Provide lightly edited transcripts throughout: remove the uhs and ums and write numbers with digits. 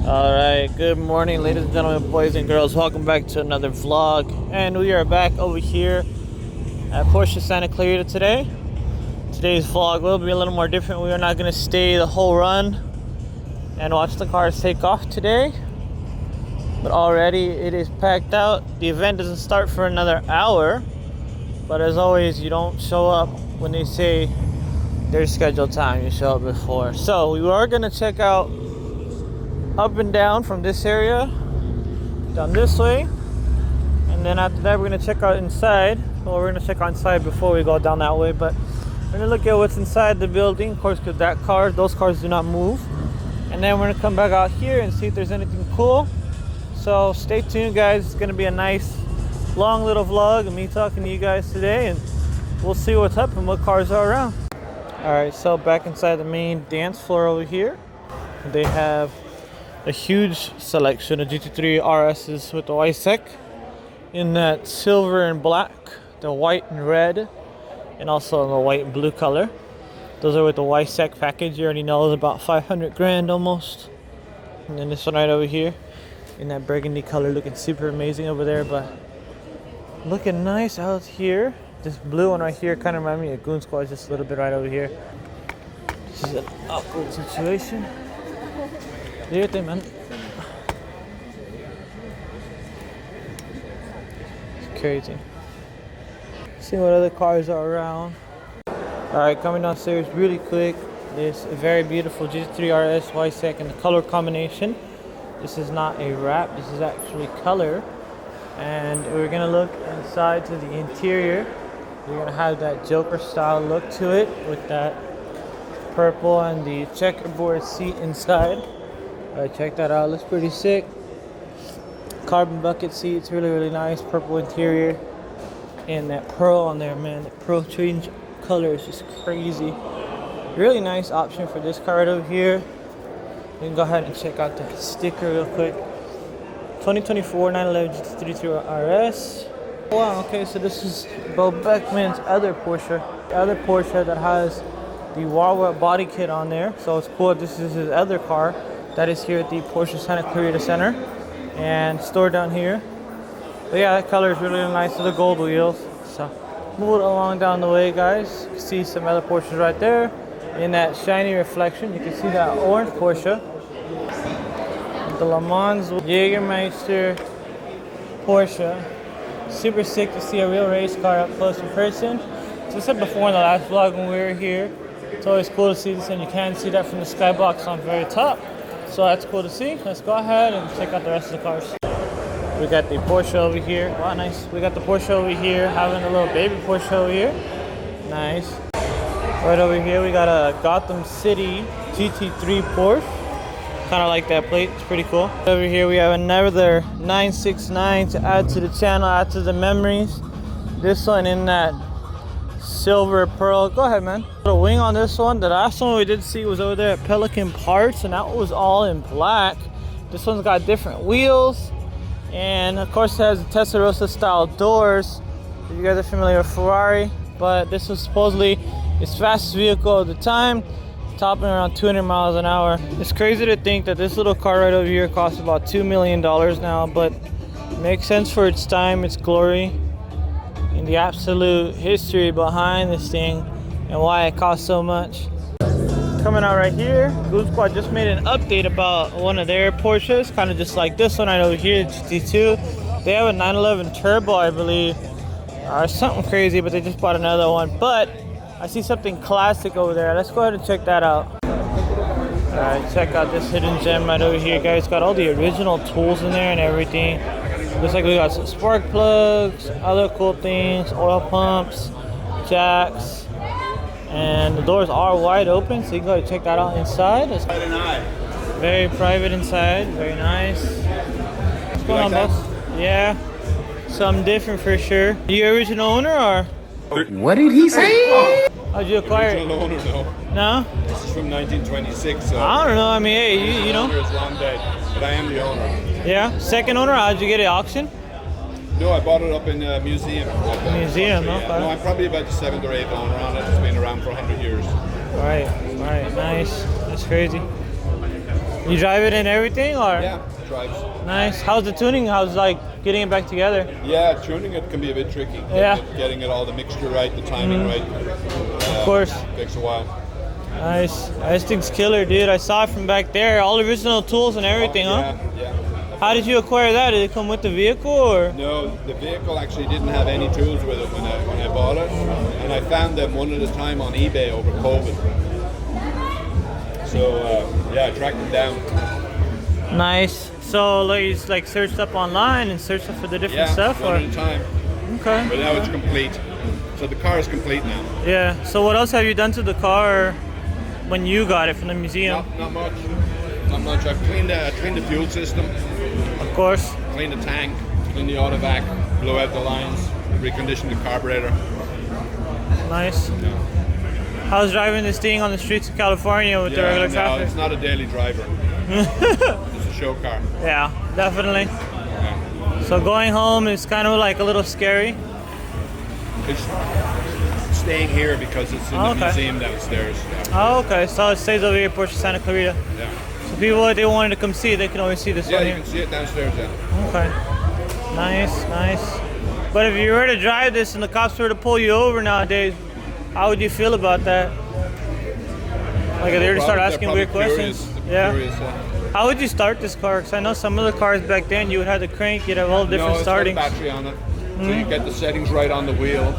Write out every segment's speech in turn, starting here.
Alright, good morning ladies and gentlemen, boys and girls. Welcome back to another vlog. And we are back over here at Porsche Santa Clarita today. Today's vlog will be a little more different. We are not going to stay the whole run and watch the cars take off today. But already it is packed out. The event doesn't start for another hour. But as always, you don't show up when they say their scheduled time. You show up before. So we are going to check out up and down from this area down this way, and then after that we're going to check out inside. Well, we're going to check out inside before we go down that way, but we're going to look at what's inside the building, of course, because those cars do not move. And then we're going to come back out here and see if there's anything cool. So stay tuned, guys. It's going to be a nice long little vlog of me talking to you guys today, and we'll see what's up and what cars are around. All right, so back inside the main dance floor over here, they have a huge selection of GT3 RSs with the white sec in that silver and black, the white and red, and also in the white and blue color. Those are with the white sec package. You already know it's about 500 grand almost. And then this one right over here in that burgundy color, looking super amazing over there, but looking nice out here. This blue one right here kind of reminds me of Goon Squad, just a little bit right over here. This is an awkward situation. Dirty, man. It's crazy. See what other cars are around. Alright, coming downstairs really quick. This very beautiful GT3 RS Y-Sec in the color combination. This is not a wrap, this is actually color. And we're gonna look inside to the interior. We're gonna have that Joker style look to it with that purple and the checkerboard seat inside. Alright, check that out, looks pretty sick. Carbon bucket seats, really nice. Purple interior and that pearl on there, man. The pearl change color is just crazy. Really nice option for this car right over here. We can go ahead and check out that sticker real quick. 2024 911 GT3 RS. Wow, okay, so this is Bo Beckman's other Porsche. The other Porsche that has the Wawa body kit on there. So it's cool, this is his other car that is here at the Porsche Santa Clarita Center and store down here. But yeah, that color is really nice with the gold wheels. So move along down the way, guys. You can see some other Porsches right there in that shiny reflection. You can see that orange Porsche, the Le Mans Jägermeister Porsche. Super sick to see a real race car up close in person. As I said before in the last vlog when we were here, it's always cool to see this, and you can see that from the skybox on the very top. So that's cool to see. Let's go ahead and check out the rest of the cars. We got the Porsche over here. Wow, nice. We got the Porsche over here, having a little baby Porsche over here. Nice. Right over here, we got a Gotham City GT3 Porsche. Kind of like that plate. It's pretty cool. Over here, we have another 969 to add to the channel, add to the memories. This one in that silver pearl. Go ahead, man. The wing on this one, the last one we did see was over there at Pelican Parts, and that was all in black. This one's got different wheels, and of course it has the Testarossa style doors, if you guys are familiar with Ferrari. But this was supposedly its fastest vehicle at the time, topping around 200 miles an hour. It's crazy to think that this little car right over here costs about $2 million now, but it makes sense for its time, its glory, and the absolute history behind this thing and why it costs so much. Coming out right here, Goon Squad just made an update about one of their Porsches, kind of just like this one right over here, GT2. They have a 911 Turbo, I believe, or something crazy, but they just bought another one. But I see something classic over there. Let's go ahead and check that out. Alright, check out this hidden gem right over here, guys. Got all the original tools in there and everything. Looks like we got some spark plugs, other cool things, oil pumps, jacks, and the doors are wide open, so you can go ahead and check that out inside. It's very private inside, very nice. What's going on, boss? Yeah, something different for sure. Are you original owner or? What did he say? How'd you acquire it? Original owner, no. No? This is from 1926, so I don't know. I mean, hey, you know. the owner is long dead, but I am the owner. Yeah, second owner. How'd you get it? Auction? No, I bought it up in a museum. Museum, Yeah. okay. No, I'm probably about the 7th or 8th owner on it. It's been around for 100 years. Right, nice. That's crazy. You drive it and everything, or? Yeah, drives. Nice. How's the tuning? How's like getting it back together? Yeah, tuning it can be a bit tricky. Yeah. Getting it all the mixture right, the timing right. Of course. Takes a while. Nice. This thing's killer, dude. I saw it from back there. All original tools and everything, huh? Yeah. How did you acquire that? Did it come with the vehicle, or? No, the vehicle actually didn't have any tools with it when I bought it, and I found them one at a time on eBay over COVID. So yeah, I tracked them down. Nice. So like, you just like searched up online and searched up for the different stuff, one or? at a time. Okay. But now it's complete. So the car is complete now. Yeah. So what else have you done to the car when you got it from the museum? Not much. Not much. I've cleaned the fuel system. Of course. Cleaned the tank. Cleaned the autovac. Blew out the lines. Reconditioned the carburetor. Nice. Yeah. How's driving this thing on the streets of California with the regular No, traffic? it's not a daily driver. It's a show car. Yeah, definitely. Yeah. So going home is kind of like a little scary. It's staying here because it's in the museum downstairs. Yeah. Oh, okay. So it stays over here, Porsche Santa Clarita. Yeah. So people, if they wanted to come see it, they can always see this Yeah, one you here. can see it downstairs. Yeah. Okay. Nice. But if you were to drive this and the cops were to pull you over nowadays, how would you feel about that? Like if they were to start asking weird questions? Yeah. How would you start this car? Because I know some of the cars back then, you would have to crank, you'd have all different startings. No, it's got a battery on it. So you get the settings right on the wheel.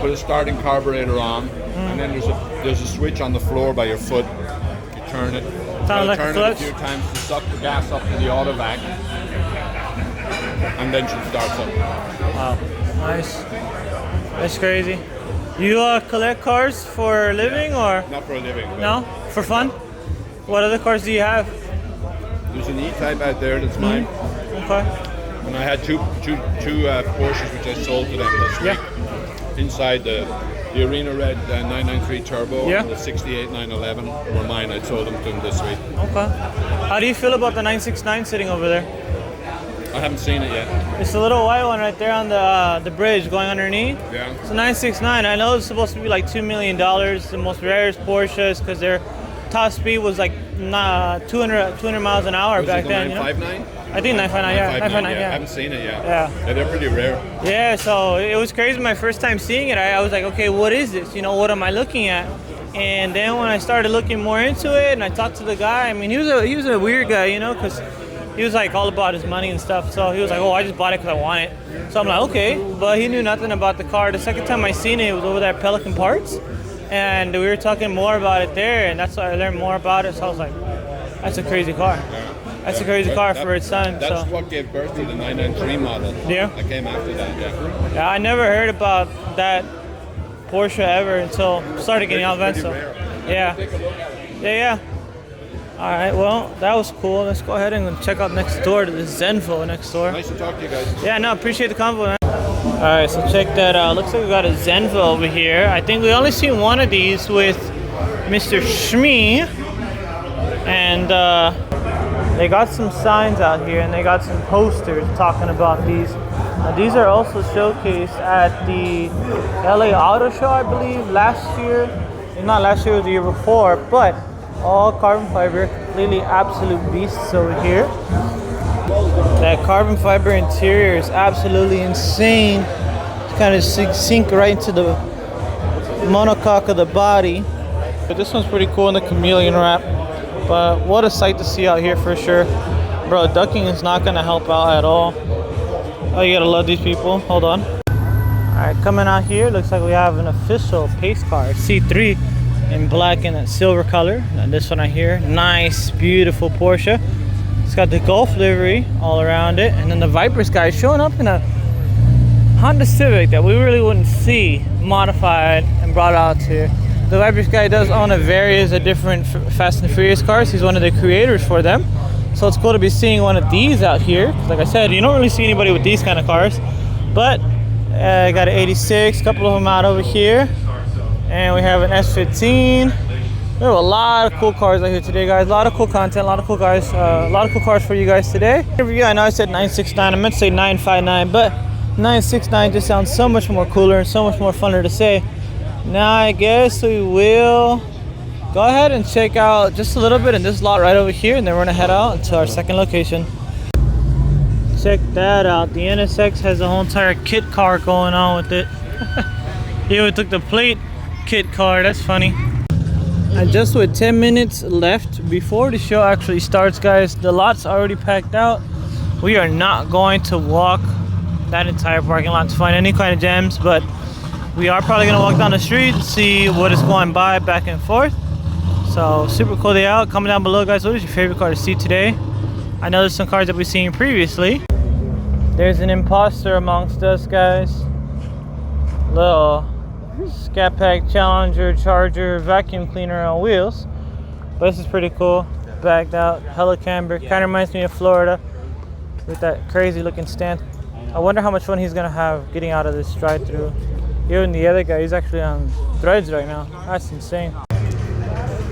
Put a starting carburetor on, and then there's a switch on the floor by your foot. You turn it. Sounds like turn a clutch. it a few times to suck the gas up to the autovac, and then she starts up. Wow, nice. That's crazy. You collect cars for a living, or? Not for a living. But No? For fun? What other cars do you have? There's an E-Type out there that's mine. Okay. And I had two Porsches which I sold to them this week. Inside the Arena Red 993 Turbo and the 68 911 were mine. I sold them to them this week. Okay. How do you feel about the 969 sitting over there? I haven't seen it yet. It's a little white one right there on the bridge going underneath. Yeah. It's a 969. I know it's supposed to be like $2 million. The most rarest Porsches because their top speed was like 200 miles an hour back then. 959? I think 959, yeah. 959, I yeah. haven't seen it yet. Yeah. They're pretty rare. Yeah, so it was crazy my first time seeing it. I was like, okay, what is this? You know, what am I looking at? And then when I started looking more into it and I talked to the guy, I mean, he was a weird guy, you know, because he was like all about his money and stuff. So he was like, oh, I just bought it because I want it. So I'm like, okay. But he knew nothing about the car. The second time I seen it, it was over there at Pelican Parts. And we were talking more about it there, and that's why I learned more about it. So I was like, that's a crazy car. That's a crazy car for its time. That's what gave birth to the 993 model. Yeah. That came after that, yeah. Yeah, I never heard about that Porsche ever until I started getting out of so. Yeah. Yeah. All right, well, that was cool. Let's go ahead and check out next door to the Zenvo next door. Nice to talk to you guys. Yeah, no, appreciate the convo, man. All right, so check that out. Looks like we got a Zenvo over here. I think we only seen one of these with Mr. Shmee. And they got some signs out here and they got some posters talking about these. These are also showcased at the LA Auto Show, I believe, last year. Not last year, it was the year before, but all carbon fiber, completely absolute beasts over here. That carbon fiber interior is absolutely insane. It's kind of sink right into the monocoque of the body. But this one's pretty cool in the chameleon wrap. But what a sight to see out here for sure. Bro, ducking is not gonna help out at all. Oh, you gotta love these people. Hold on. Alright, coming out here, looks like we have an official pace car, C3 in black and a silver color. And this one right here, nice, beautiful Porsche. It's got the Golf livery all around it. And then the Viper Sky is showing up in a Honda Civic that we really wouldn't see modified and brought out here. The Viper Sky does own a various of different Fast and Furious cars. He's one of the creators for them. So it's cool to be seeing one of these out here. Like I said, you don't really see anybody with these kind of cars. But I got an 86, a couple of them out over here. And we have an S15. We have a lot of cool cars out here today, guys. A lot of cool content, a lot of cool guys, a lot of cool cars for you guys today. I know I said 969, I meant to say 959, but 969 just sounds so much more cooler and so much more funner to say. Now I guess we will go ahead and check out just a little bit in this lot right over here, and then we're gonna head out to our second location. Check that out. The NSX has a whole entire kit car going on with it. He even took the plate kit car. That's funny. And just with 10 minutes left before the show actually starts, guys, the lot's already packed out. We are not going to walk that entire parking lot to find any kind of gems, but we are probably gonna walk down the street and see what is going by back and forth. So super cool day out. Comment down below, guys, what is your favorite car to see today? I know there's some cars that we've seen previously. There's an imposter amongst us, guys. Little Scat Pack Challenger Charger vacuum cleaner on wheels. But this is pretty cool. Backed out, hella camber. Kind of reminds me of Florida with that crazy looking stand. I wonder how much fun he's gonna have getting out of this drive-through. Even the other guy, he's actually on threads right now. That's insane.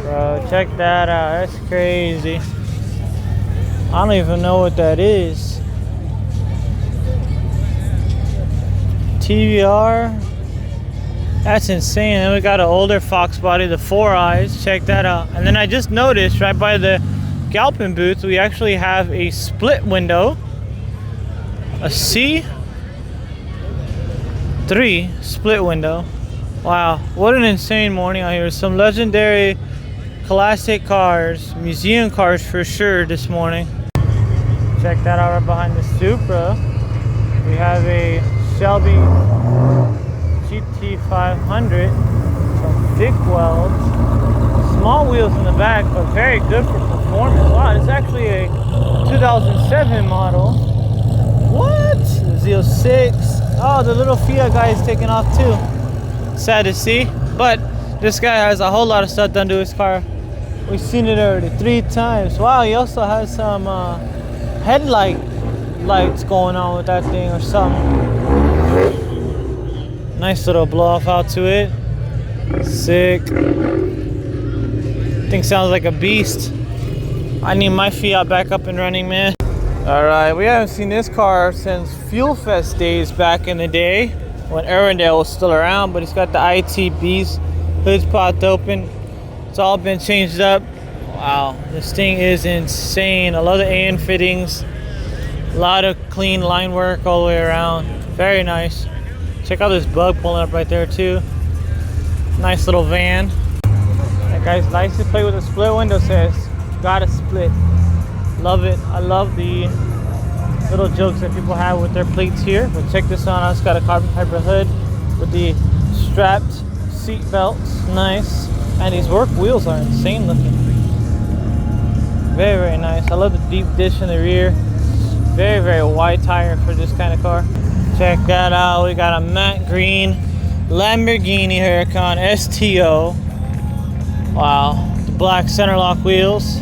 Bro, check that out. That's crazy. I don't even know what that is. TVR. That's insane. And we got an older Fox body, the 4 eyes. Check that out. And then I just noticed right by the Galpin booth, we actually have a split window. A C3 split window. Wow, what an insane morning out here. Some legendary classic cars, museum cars for sure this morning. Check that out right behind the Supra. We have a Shelby GT500, some thick welds, small wheels in the back, but very good for performance. Wow, it's actually a 2007 model. What? Z06. Oh, the little Fiat guy is taking off too. Sad to see, but this guy has a whole lot of stuff done to his car. We've seen it already 3 times. Wow, he also has some lights going on with that thing or something. Nice little blow off out to it. Sick. Thing sounds like a beast. I need my Fiat back up and running, man. Alright, we haven't seen this car since Fuel Fest days back in the day when Arendelle was still around, but it's got the ITBs, hoods popped open. It's all been changed up. Wow, this thing is insane. I love the AN fittings. A lot of clean line work all the way around. Very nice. Check out this bug pulling up right there too. Nice little van. That guy's license plate with a split window says, "Gotta split." Love it. I love the little jokes that people have with their plates here. But check this out. It's got a carbon fiber hood with the strapped seat belts. Nice. And these work wheels are insane looking. Very, very nice. I love the deep dish in the rear. Very, very wide tire for this kind of car. Check that out. We got a matte green Lamborghini Huracan STO. Wow. The black center lock wheels.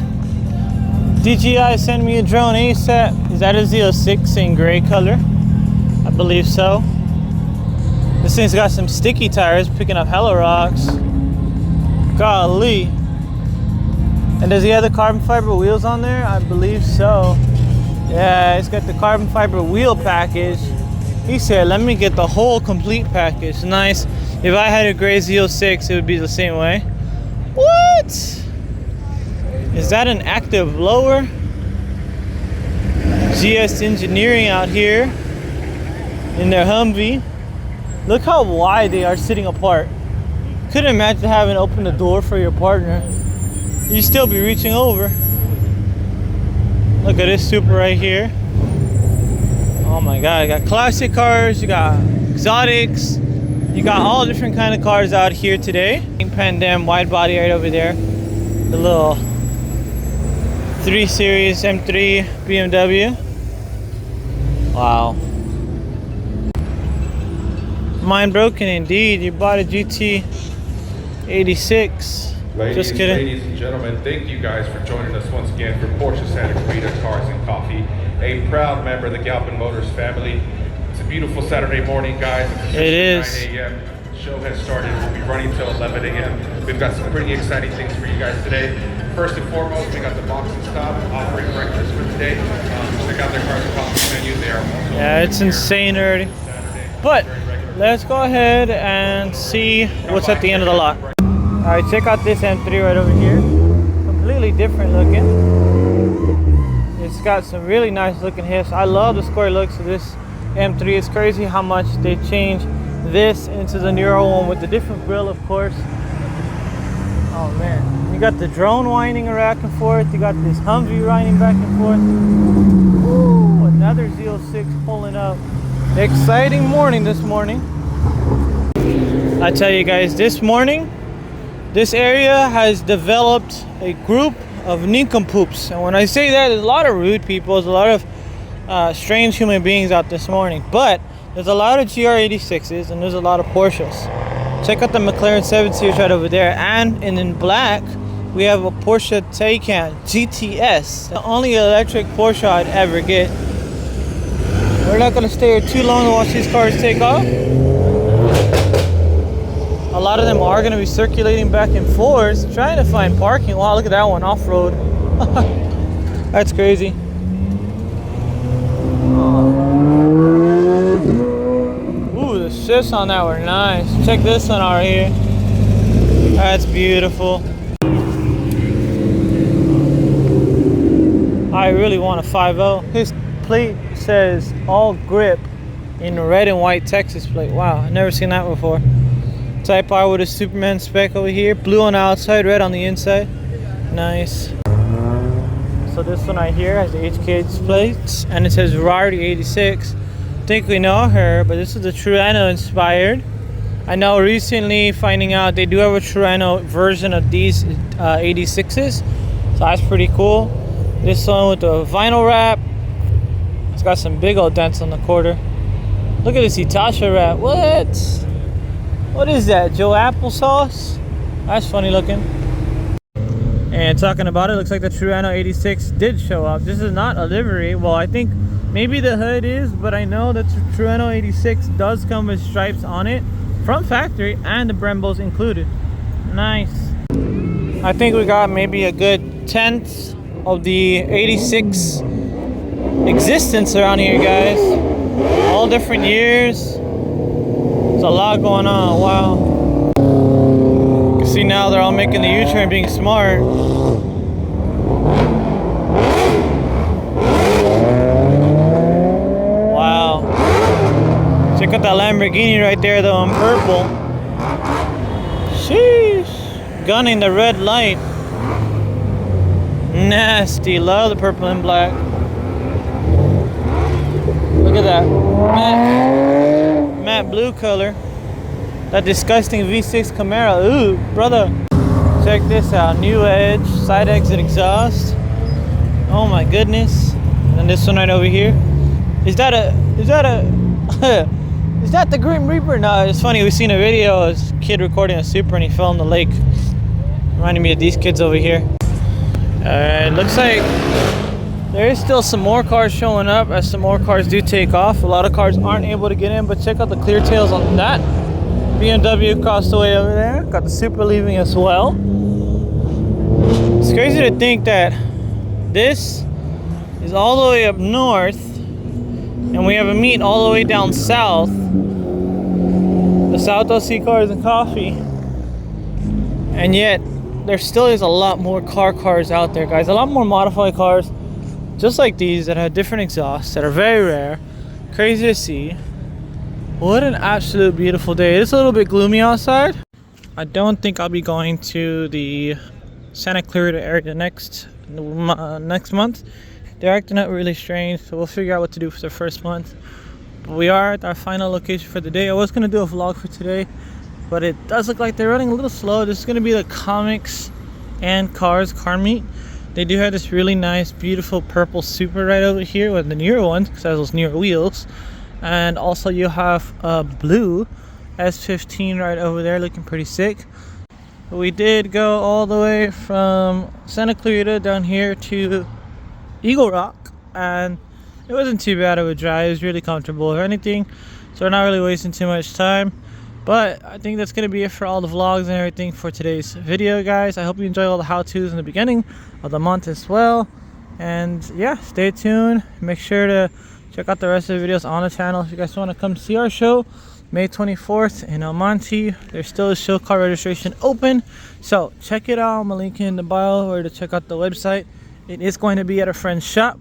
DJI sent me a drone ASAP. Is that a Z06 in gray color? I believe so. This thing's got some sticky tires picking up hella rocks. Golly. And does he have the carbon fiber wheels on there? I believe so. Yeah, it's got the carbon fiber wheel package. He said, let me get the whole complete package. Nice. If I had a gray Z06, it would be the same way. What? Is that an active blower? GS Engineering out here in their Humvee. Look how wide they are sitting apart. Couldn't imagine having to open the door for your partner. You'd still be reaching over. Look at this Supra right here. Oh my God, you got classic cars, you got exotics, you got all different kind of cars out here today. Pan Am wide body right over there. The little 3 Series M3 BMW. Wow. Mind broken indeed. You bought a GT86. Just kidding. Ladies and gentlemen, thank you guys for joining us once again for Porsche Santa Clarita Cars and Coffee, a proud member of the Galpin Motors family. It's a beautiful Saturday morning, guys. It is. 9 a.m. The show has started. We'll be running till 11 a.m. We've got some pretty exciting things for you guys today. First and foremost, we got the Box and Stop offering breakfast for today. Check out their Cars and Coffee menu. They are also it's insane already. But let's go ahead and see what's at the end of the lot. Alright, check out this M3 right over here. Completely different looking. It's got some really nice looking hips. I love the square looks of this M3. It's crazy how much they changed this into the newer one with the different grille, of course. Oh man, you got the drone winding back and forth. You got this Humvee riding back and forth. Ooh, another Z06 pulling up. Exciting morning this morning. I tell you guys, this morning, this area has developed a group of nincompoops. And when I say that, there's a lot of rude people. There's a lot of strange human beings out this morning. But there's a lot of GR86s and there's a lot of Porsches. Check out the McLaren 7 Series right over there. And in black, we have a Porsche Taycan GTS. The only electric Porsche I'd ever get. We're not going to stay here too long to watch these cars take off. A lot of them are going to be circulating back and forth, trying to find parking. Wow, look at that one, off-road. That's crazy. Ooh, the shifts on that were nice. Check this one out here. That's beautiful. I really want a 5.0. His plate says all grip in red and white Texas plate. Wow, I've never seen that before. Type R with a Superman spec over here. Blue on the outside, red on the inside. Nice. So this one right here has the HKH plates and it says Rarity 86. I think we know her, but this is the Trueno inspired. I know recently finding out they do have a Trueno version of these 86s. So that's pretty cool. This one with the vinyl wrap. It's got some big old dents on the quarter. Look at this Hitachi wrap. What? What is that? Joe Applesauce? That's funny looking. And talking about it, looks like the Trueno 86 did show up. This is not a livery. Well, I think maybe the hood is, but I know that the Trueno 86 does come with stripes on it from factory and the Brembos included. Nice. I think we got maybe a good tenth of the 86 existence around here, guys. All different years. There's a lot going on. Wow. You can see now they're all making the U-turn, being smart. Wow. Check out that Lamborghini right there though in purple. Sheesh. Gunning the red light. Nasty. Love the purple and black. Look at that. Matte blue color. That disgusting V6 Camaro. Ooh, brother. Check this out. New edge. Side exit exhaust. Oh my goodness. And this one right over here. Is that the Grim Reaper? No, it's funny. We've seen a video of a kid recording a Supra and he fell in the lake. Reminding me of these kids over here. Alright, looks like there is still some more cars showing up as some more cars do take off. A lot of cars aren't able to get in, but check out the clear tails on that. BMW across the way over there. Got the Supra leaving as well. It's crazy to think that this is all the way up north and we have a meet all the way down south. The South OC Cars and Coffee. And yet, there still is a lot more cars out there, guys. A lot more modified cars just like these that have different exhausts that are very rare. Crazy to see. What an absolute beautiful day. It's a little bit gloomy outside. I don't think I'll be going to the Santa Clarita area next month. They're acting up really strange, so we'll figure out what to do for the first month. But we are at our final location for the day. I was going to do a vlog for today, but it does look like they're running a little slow. This is going to be the Comics and Cars car meet. They do have this really nice, beautiful purple Supra right over here with the newer ones, because it has those newer wheels. And also you have a blue S15 right over there, looking pretty sick. But we did go all the way from Santa Clarita down here to Eagle Rock, and it wasn't too bad of a drive. It was really comfortable, if anything. So we're not really wasting too much time. But I think that's going to be it for all the vlogs and everything for today's video, guys. I hope you enjoy all the how-tos in the beginning of the month as well. And yeah, stay tuned. Make sure to check out the rest of the videos on the channel. If you guys want to come see our show, May 24th in El Monte. There's still a show car registration open, so check it out. I'm gonna link it in the bio or to check out the website. It is going to be at a friend's shop.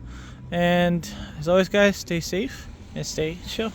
And as always, guys, stay safe and stay chill.